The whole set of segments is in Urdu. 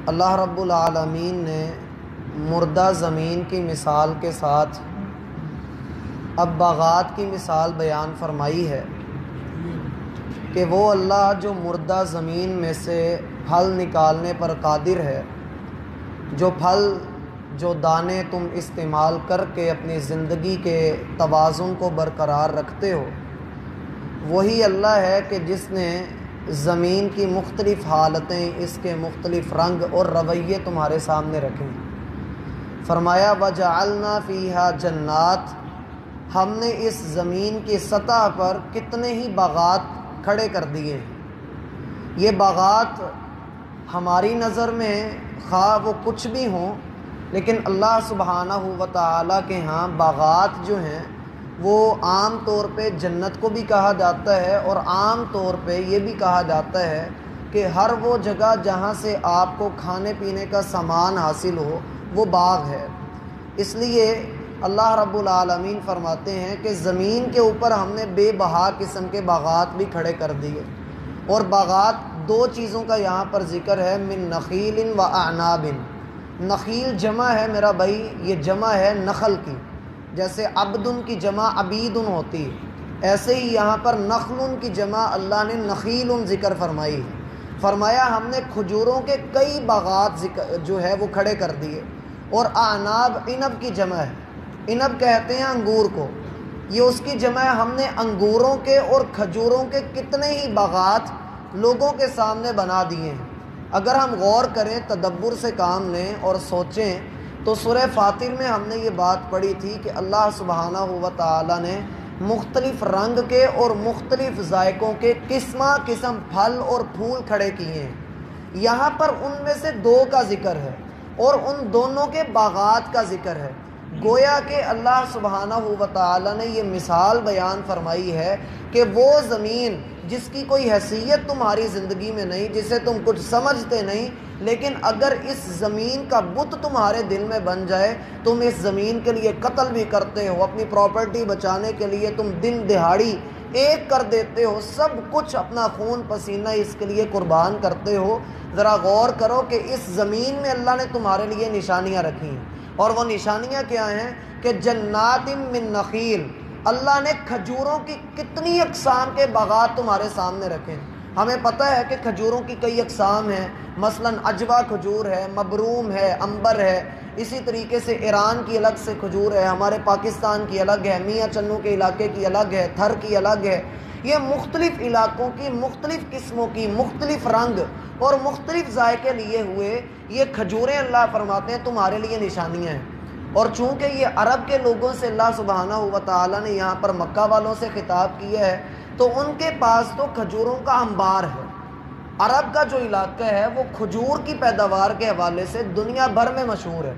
اللہ رب العالمین نے مردہ زمین کی مثال کے ساتھ اب باغات کی مثال بیان فرمائی ہے کہ وہ اللہ جو مردہ زمین میں سے پھل نکالنے پر قادر ہے، جو پھل جو دانے تم استعمال کر کے اپنی زندگی کے توازن کو برقرار رکھتے ہو، وہی اللہ ہے کہ جس نے زمین کی مختلف حالتیں، اس کے مختلف رنگ اور رویے تمہارے سامنے رکھیں۔ فرمایا وَجَعَلْنَا فِيهَا جَنَّاتٍ، ہم نے اس زمین کی سطح پر کتنے ہی باغات کھڑے کر دیے ہیں۔ یہ باغات ہماری نظر میں خواہ وہ کچھ بھی ہوں، لیکن اللہ سبحانہ و تعالیٰ کے ہاں باغات جو ہیں وہ عام طور پہ جنت کو بھی کہا جاتا ہے، اور عام طور پہ یہ بھی کہا جاتا ہے کہ ہر وہ جگہ جہاں سے آپ کو کھانے پینے کا سامان حاصل ہو وہ باغ ہے۔ اس لیے اللہ رب العالمین فرماتے ہیں کہ زمین کے اوپر ہم نے بے بہا قسم کے باغات بھی کھڑے کر دیے، اور باغات دو چیزوں کا یہاں پر ذکر ہے، من نخیل و اعناب۔ نخیل جمع ہے میرا بھائی، یہ جمع ہے نخل کی، جیسے عبدن کی جمع عبیدن ہوتی ہے، ایسے ہی یہاں پر نخلن کی جمع اللہ نے نخیل ذکر فرمائی ہے۔ فرمایا ہم نے کھجوروں کے کئی باغات جو ہے وہ کھڑے کر دیے، اور اعناب عنب کی جمع ہے، عنب کہتے ہیں انگور کو، یہ اس کی جمع ہے۔ ہم نے انگوروں کے اور کھجوروں کے کتنے ہی باغات لوگوں کے سامنے بنا دیے ہیں۔ اگر ہم غور کریں، تدبر سے کام لیں اور سوچیں، تو سورہ فاطر میں ہم نے یہ بات پڑھی تھی کہ اللہ سبحانہ و تعالیٰ نے مختلف رنگ کے اور مختلف ذائقوں کے قسم پھل اور پھول کھڑے کیے ہیں۔ یہاں پر ان میں سے دو کا ذکر ہے، اور ان دونوں کے باغات کا ذکر ہے۔ گویا کہ اللہ سبحانہ و تعالیٰ نے یہ مثال بیان فرمائی ہے کہ وہ زمین جس کی کوئی حیثیت تمہاری زندگی میں نہیں، جسے تم کچھ سمجھتے نہیں، لیکن اگر اس زمین کا بت تمہارے دل میں بن جائے، تم اس زمین کے لیے قتل بھی کرتے ہو، اپنی پراپرٹی بچانے کے لیے تم دن دہاڑی ایک کر دیتے ہو، سب کچھ اپنا خون پسینہ اس کے لیے قربان کرتے ہو۔ ذرا غور کرو کہ اس زمین میں اللہ نے تمہارے لیے نشانیاں رکھی ہیں، اور وہ نشانیاں کیا ہیں کہ جنات من نخیل، اللہ نے کھجوروں کی کتنی اقسام کے باغات تمہارے سامنے رکھے ہیں۔ ہمیں پتہ ہے کہ کھجوروں کی کئی اقسام ہیں، مثلا عجوہ کھجور ہے، مبروم ہے، عنبر ہے، اسی طریقے سے ایران کی الگ سے کھجور ہے، ہمارے پاکستان کی الگ ہے، میاں چنو کے علاقے کی الگ ہے، تھر کی الگ ہے۔ یہ مختلف علاقوں کی مختلف قسموں کی مختلف رنگ اور مختلف ذائقے لیے ہوئے یہ کھجوریں اللہ فرماتے ہیں تمہارے لیے نشانیاں ہیں۔ اور چونکہ یہ عرب کے لوگوں سے اللہ سبحانہ و تعالیٰ نے یہاں پر مکہ والوں سے خطاب کیا ہے، تو ان کے پاس تو کھجوروں کا انبار ہے۔ عرب کا جو علاقہ ہے وہ کھجور کی پیداوار کے حوالے سے دنیا بھر میں مشہور ہے،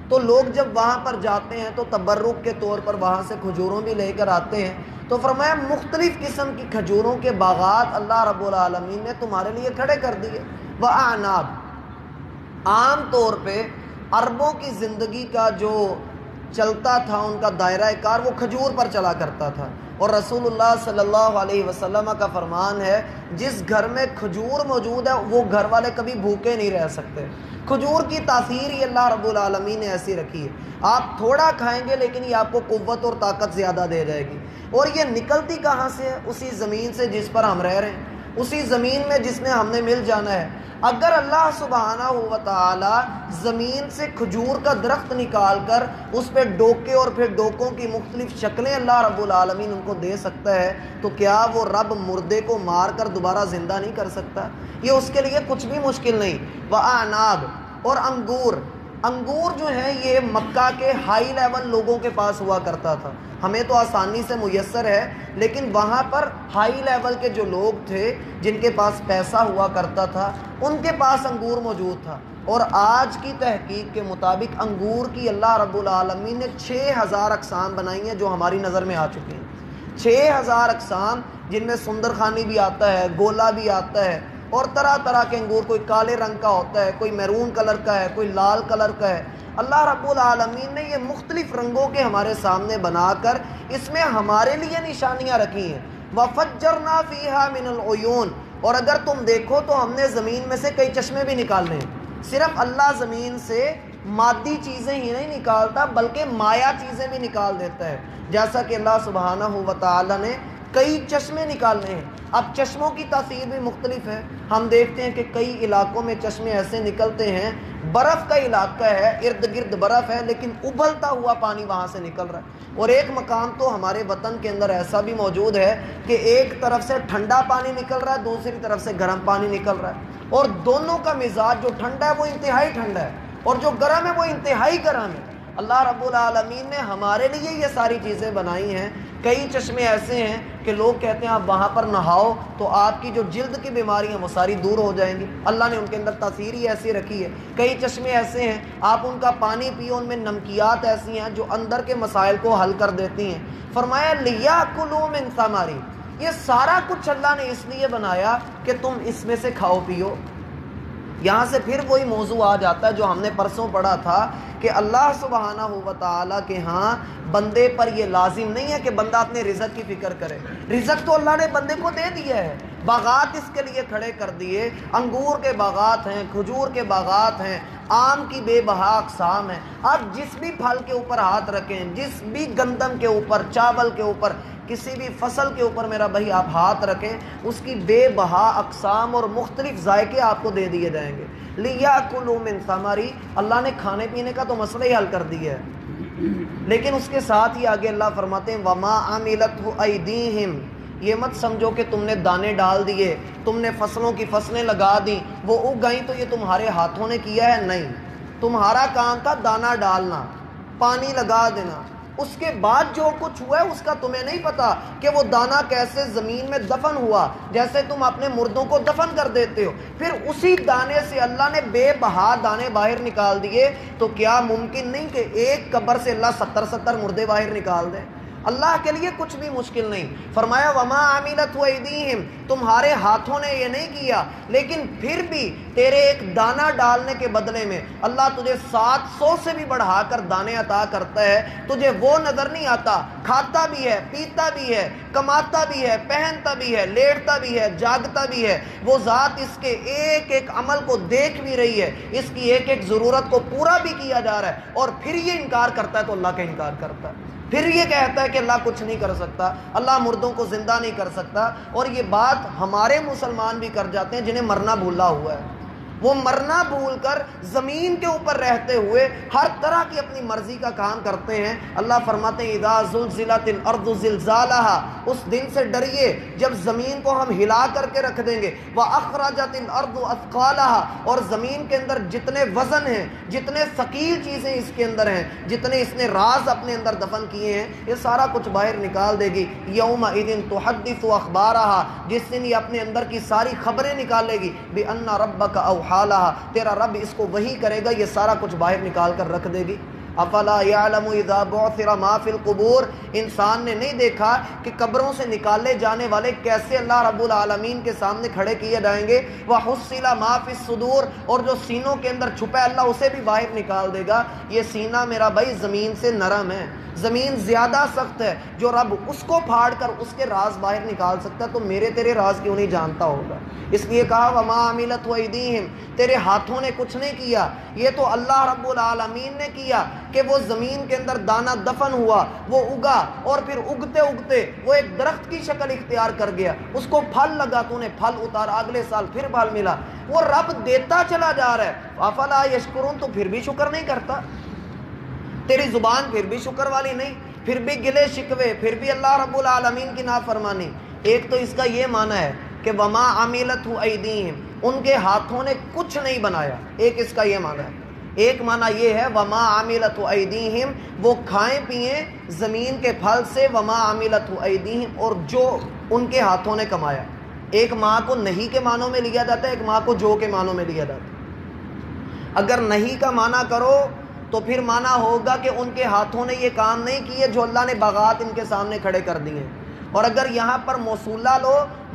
تو لوگ جب وہاں پر جاتے ہیں تو تبرک کے طور پر وہاں سے کھجوروں بھی لے کر آتے ہیں۔ تو فرمایا مختلف قسم کی کھجوروں کے باغات اللہ رب العالمین نے تمہارے لیے کھڑے کر دیے۔ وَأَعْنَابٍ، عام طور پہ عربوں کی زندگی کا جو چلتا تھا، ان کا دائرہ کار وہ کھجور پر چلا کرتا تھا، اور رسول اللہ صلی اللہ علیہ وسلم کا فرمان ہے جس گھر میں کھجور موجود ہے وہ گھر والے کبھی بھوکے نہیں رہ سکتے۔ کھجور کی تاثیر ہی اللہ رب العالمین نے ایسی رکھی ہے، آپ تھوڑا کھائیں گے لیکن یہ آپ کو قوت اور طاقت زیادہ دے جائے گی۔ اور یہ نکلتی کہاں سے ہے؟ اسی زمین سے جس پر ہم رہ رہے ہیں، اسی زمین میں جس میں ہم نے مل جانا ہے۔ اگر اللہ سبحانہ و تعالی زمین سے کھجور کا درخت نکال کر اس پہ ڈوکے اور پھر ڈوکوں کی مختلف شکلیں اللہ رب العالمین ان کو دے سکتا ہے، تو کیا وہ رب مردے کو مار کر دوبارہ زندہ نہیں کر سکتا؟ یہ اس کے لیے کچھ بھی مشکل نہیں۔ وَأَعْنَابٍ، اور انگور جو ہے یہ مکہ کے ہائی لیول لوگوں کے پاس ہوا کرتا تھا، ہمیں تو آسانی سے میسر ہے، لیکن وہاں پر ہائی لیول کے جو لوگ تھے جن کے پاس پیسہ ہوا کرتا تھا ان کے پاس انگور موجود تھا۔ اور آج کی تحقیق کے مطابق انگور کی اللہ رب العالمین نے 6000 اقسام بنائی ہیں جو ہماری نظر میں آ چکی ہیں۔ 6000 اقسام، جن میں سندر خانی بھی آتا ہے، گولا بھی آتا ہے، اور طرح طرح کے انگور، کوئی کالے رنگ کا ہوتا ہے، کوئی میرون کلر کا ہے، کوئی لال کلر کا ہے۔ اللہ رب العالمین نے یہ مختلف رنگوں کے ہمارے سامنے بنا کر اس میں ہمارے لیے نشانیاں رکھی ہیں۔ وَفَجَّرْنَا فِيهَا مِنَ الْعُيُونِ، اور اگر تم دیکھو تو ہم نے زمین میں سے کئی چشمے بھی نکالنے ہیں۔ صرف اللہ زمین سے مادی چیزیں ہی نہیں نکالتا بلکہ مایا چیزیں بھی نکال دیتا ہے، جیسا کہ اللہ سبحانہ و تعالی نے کئی چشمے نکالنے ہیں۔ اب چشموں کی تاثیر بھی مختلف ہے، ہم دیکھتے ہیں کہ کئی علاقوں میں چشمے ایسے نکلتے ہیں، برف کا علاقہ ہے، ارد گرد برف ہے لیکن ابلتا ہوا پانی وہاں سے نکل رہا ہے۔ اور ایک مقام تو ہمارے وطن کے اندر ایسا بھی موجود ہے کہ ایک طرف سے ٹھنڈا پانی نکل رہا ہے، دوسری طرف سے گرم پانی نکل رہا ہے، اور دونوں کا مزاج جو ٹھنڈا ہے وہ انتہائی ٹھنڈا ہے اور جو گرم ہے وہ انتہائی گرم ہے۔ اللہ رب العالمین نے ہمارے لیے یہ ساری چیزیں بنائی ہیں۔ کئی چشمے ایسے ہیں کہ لوگ کہتے ہیں آپ وہاں پر نہاؤ تو آپ کی جو جلد کی بیماریاں وہ ساری دور ہو جائیں گی، اللہ نے ان کے اندر تاثیر ہی ایسی رکھی ہے۔ کئی چشمے ایسے ہیں آپ ان کا پانی پیو، ان میں نمکیات ایسی ہیں جو اندر کے مسائل کو حل کر دیتی ہیں۔ فرمایا لیاکلوا من ثمرہ، یہ سارا کچھ اللہ نے اس لیے بنایا کہ تم اس میں سے کھاؤ پیو۔ یہاں سے پھر وہی موضوع آ جاتا ہے جو ہم نے پرسوں پڑھا تھا کہ اللہ سبحانہ و تعالیٰ کے ہاں بندے پر یہ لازم نہیں ہے کہ بندہ اپنے رزق کی فکر کرے، رزق تو اللہ نے بندے کو دے دیا ہے، باغات اس کے لیے کھڑے کر دیے، انگور کے باغات ہیں، کھجور کے باغات ہیں، آم کی بے بہا اقسام ہیں۔ آپ جس بھی پھل کے اوپر ہاتھ رکھیں، جس بھی گندم کے اوپر، چاول کے اوپر، کسی بھی فصل کے اوپر میرا بھائی آپ ہاتھ رکھیں، اس کی بے بہا اقسام اور مختلف ذائقے آپ کو دے دیے جائیں گے۔ لیاکلوا من ثمرہ، اللہ نے کھانے پینے کا تو مسئلہ ہی حل کر دیا ہے، لیکن اس کے ساتھ ہی آگے اللہ فرماتے ہیں وما عملتہ ایدیہم، یہ مت سمجھو کہ تم نے دانے ڈال دیے، تم نے فصلوں کی فصلیں لگا دیں، وہ اگ گئیں تو یہ تمہارے ہاتھوں نے کیا ہے، نہیں، تمہارا کام تھا دانا ڈالنا، پانی لگا دینا، اس کے بعد جو کچھ ہوا ہے اس کا تمہیں نہیں پتا کہ وہ دانہ کیسے زمین میں دفن ہوا، جیسے تم اپنے مردوں کو دفن کر دیتے ہو، پھر اسی دانے سے اللہ نے بے بہا دانے باہر نکال دیے، تو کیا ممکن نہیں کہ ایک قبر سے اللہ 70 مردے باہر نکال دے؟ اللہ کے لیے کچھ بھی مشکل نہیں۔ فرمایا وما عملتہ ایدیہم، تمہارے ہاتھوں نے یہ نہیں کیا، لیکن پھر بھی تیرے ایک دانہ ڈالنے کے بدلے میں اللہ تجھے 700 سے بھی بڑھا کر دانے عطا کرتا ہے، تجھے وہ نظر نہیں آتا، کھاتا بھی ہے، پیتا بھی ہے، کماتا بھی ہے، پہنتا بھی ہے، لیٹتا بھی ہے، جاگتا بھی ہے، وہ ذات اس کے ایک ایک عمل کو دیکھ بھی رہی ہے، اس کی ایک ایک ضرورت کو پورا بھی کیا جا رہا ہے، اور پھر یہ انکار کرتا ہے تو اللہ کا انکار کرتا ہے، پھر یہ کہتا ہے کہ اللہ کچھ نہیں کر سکتا، اللہ مردوں کو زندہ نہیں کر سکتا۔ اور یہ بات ہمارے مسلمان بھی کر جاتے ہیں جنہیں مرنا بھولا ہوا ہے، وہ مرنا بھول کر زمین کے اوپر رہتے ہوئے ہر طرح کی اپنی مرضی کا کام کرتے ہیں۔ اللہ فرماتے ہیں اذا زلزلت الارض زلزالہا، اس دن سے ڈریے جب زمین کو ہم ہلا کر کے رکھ دیں گے، واخرجت الارض اثقالہا، اور زمین کے اندر جتنے وزن ہیں، جتنے ثقیل چیزیں اس کے اندر ہیں، جتنے اس نے راز اپنے اندر دفن کیے ہیں، یہ سارا کچھ باہر نکال دے گی۔ یومئذ تحدث اخبارہا، جس دن یہ اپنے اندر کی ساری خبریں نکالے گی، بان ربک اوحیٰ لہا، تیرا رب اس کو وحی کرے گا، یہ سارا کچھ باہر نکال کر رکھ دے گی۔ افلا یعلم اذا بعثر ما فی القبور، انسان نے نہیں دیکھا کہ قبروں سے نکالے جانے والے کیسے اللہ رب العالمین کے سامنے کھڑے کیے جائیں گے، وحصل ما فی الصدور، اور جو سینوں کے اندر چھپا ہے اللہ اسے بھی باہر نکال دے گا۔ یہ سینہ میرا بھائی زمین سے نرم ہے، زمین زیادہ سخت ہے، جو رب اس کو پھاڑ کر اس کے راز باہر نکال سکتا ہے تو میرے تیرے راز کیوں نہیں جانتا ہوگا؟ اس لیے کہا وما عملتہ ایدیہم، تیرے ہاتھوں نے کچھ نہیں کیا، یہ تو اللہ رب العالمین نے کیا کہ وہ زمین کے اندر دانہ دفن ہوا، وہ اگا، اور پھر اگتے اگتے وہ ایک درخت کی شکل اختیار کر گیا، اس کو پھل لگا، تو نے پھل اتارا، اگلے سال پھر پھل ملا، وہ رب دیتا چلا جا رہا ہے۔ افلا یشکرون، تو پھر بھی شکر نہیں کرتا، تیری زبان پھر بھی شکر والی نہیں، پھر بھی گلے شکوے، پھر بھی اللہ رب العالمین کی نافرمانی۔ ایک تو اس کا یہ معنی ہے کہ وما عملتہ ایدیہم، ان کے ہاتھوں نے کچھ نہیں بنایا، ایک اس کا یہ معنی ہے۔ ایک معنی یہ ہے وما عملتہ ایدیہم، وہ کھائیں پئیں زمین کے پھل سے، وما عملتہ ایدیہم، اور جو ان کے ہاتھوں نے کمایا۔ ایک ماں کو نہیں کے معنوں میں لیا جاتا ہے، ایک ماں کو جو کے معنوں میں لیا جاتا ہے۔ اگر نہیں کا معنی کرو تو پھر معنی ہوگا کہ ان کے ہاتھوں نے یہ کام نہیں کیے جو اللہ نے باغات ان کے سامنے کھڑے کر دیے، اور اگر یہاں پر موصولہ لو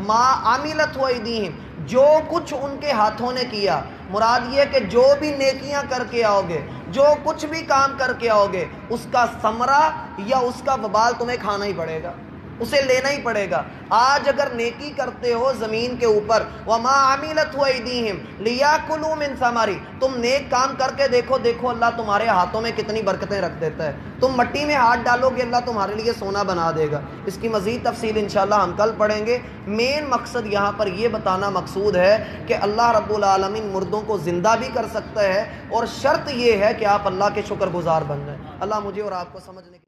ما عملتہ ایدیہم، جو کچھ ان کے ہاتھوں نے کیا، مراد یہ کہ جو بھی نیکیاں کر کے آؤ گے، جو کچھ بھی کام کر کے آؤ گے، اس کا ثمرہ یا اس کا وبال تمہیں کھانا ہی پڑے گا۔ اسے لینا ہی پڑے گا۔ آج اگر نیکی کرتے ہو زمین کے اوپر وما عملت ایدیہم لیاکلوا من ثمری، تم نیک کام کر کے دیکھو اللہ تمہارے ہاتھوں میں کتنی برکتیں رکھ دیتا ہے۔ تم مٹی میں ہاتھ ڈالو گے اللہ تمہارے لیے سونا بنا دے گا۔ اس کی مزید تفصیل انشاءاللہ ہم کل پڑھیں گے۔ مین مقصد یہاں پر یہ بتانا مقصود ہے کہ اللہ رب العالمین مردوں کو زندہ بھی کر سکتا ہے، اور شرط یہ ہے کہ آپ اللہ کے شکر گزار بن جائیں۔ اللہ مجھے اور آپ کو سمجھنے کی